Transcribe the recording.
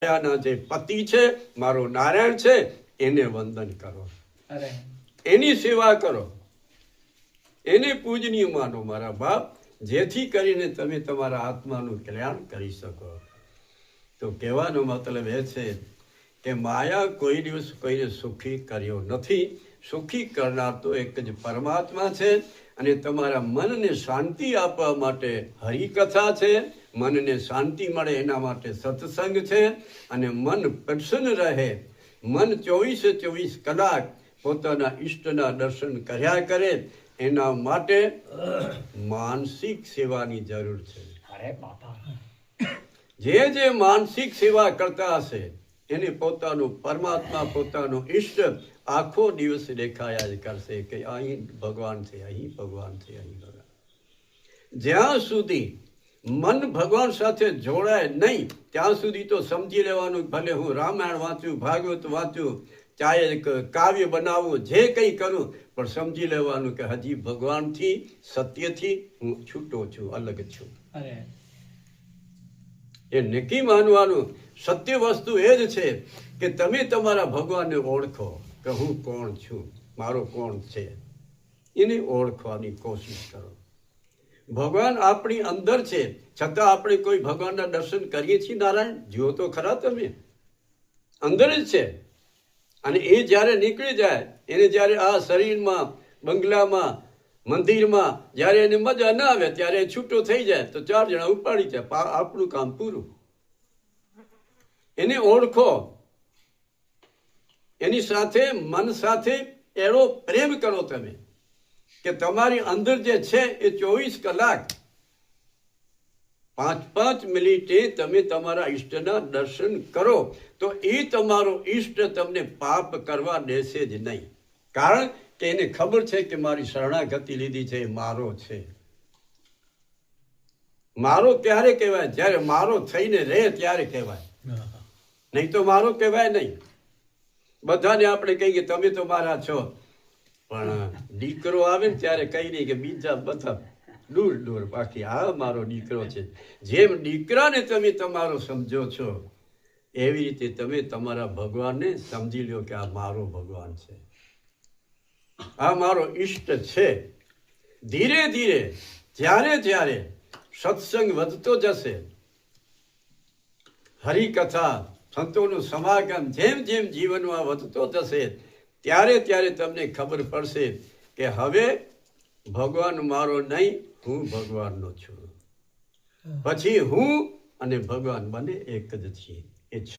જે પતિ છે, મારો નારાયણ છે, એને વંદન કરો, એની સેવા કરો, એને પૂજનીય માનો મારા બાપ, જેથી કરીને તમે તમારા આત્માનું કલ્યાણ કરી શકો. તો કહેવાનો મતલબ એ છે કે માયા કોઈ દિવસ કોઈને સુખી કર્યો નથી. સુખી કરનાર તો એક જ પરમાત્મા છે. અને તમારા મનને શાંતિ આપવા માટે હરિકથા છે, મનને શાંતિ મળે એના માટે સત્સંગ છે. અને મન પ્રસન્ન રહે, મન 24 કલાક પોતાના ઈષ્ટના દર્શન કર્યા કરે, એના માટે માનસિક સેવાની જરૂર છે. જે માનસિક સેવા કરતા હશે એને પોતાનું પરમાત્મા, પોતાનો ઈષ્ટ આખો દિવસ દેખાયા જ કરશે કે અહીં ભગવાન છે, અહીં ભગવાન છે, અહીં ભગવાન. જ્યાં સુધી મન ભગવાન સાથે જોડાય નહીં ત્યાં સુધી તો સમજી લેવાનું, ભલે હું રામાયણ વાંચું, ભાગવત વાંચું, ચાહે કાવ્ય બનાવું, જે કંઈ કરું, પણ સમજી લેવાનું કે હજી ભગવાનથી, સત્યથી હું છૂટો છું, અલગ છું. એ નક્કી માનવાનું. સત્ય વસ્તુ એ જ છે કે તમે તમારા ભગવાનને ઓળખો કે હું કોણ છું, મારો કોણ છે, એને ઓળખવાની કોશિશ કરો. ભગવાન આપણી અંદર છે, છતાં આપણે કોઈ ભગવાનના દર્શન કરીએ છીએ? નારાયણ જુઓ તો ખરા, તમે અંદર જ છે. અને એ જ્યારે નીકળી જાય, એને જ્યારે આ શરીરમાં, બંગલામાં, મંદિરમાં જ્યારે એને મજા ના આવે ત્યારે છૂટો થઈ જાય તો 4 જણા ઉપાડી જાય, આપણું કામ પૂરું. એને ઓળખો, એની સાથે મન સાથે એવો પ્રેમ કરો તમે કે તમારી અંદર જે છે એ 24 કલાક 5 મિનિટે તમે તમારા ઈષ્ટના દર્શન કરો તો એ તમારો ઈષ્ટ તમને પાપ કરવા દેશે જ નહીં. કારણ કે એને ખબર છે કે મારી શરણાગતિ લીધી છે, મારો છે. મારો ક્યારે કહેવાય? જ્યારે મારો થઈને રહે ત્યારે કહેવાય, નહીં તો મારો કહેવાય નહીં. બધાને આપણે કહીએ તમે તો મારા છો, પણ દીકરો આવે ને ત્યારે કહી દઈએ કે બીજા બધા દૂર, બાકી આ મારો દીકરો છે. જેમ દીકરાને તમે તમારો સમજો છો એવી રીતે તમે તમારા ભગવાનને સમજી લો કે આ મારો ભગવાન છે, આ મારો ઈષ્ટ છે. ધીરે ધીરે જ્યારે સત્સંગ વધતો જશે, હરિકથા, સંતોનું સમાગમ જેમ જીવનમાં વધતો જશે ત્યારે તમને ખબર પડશે કે હવે ભગવાન મારો નહીં, હું ભગવાનનો છું. પછી હું અને ભગવાન બંને એક જ છીએ.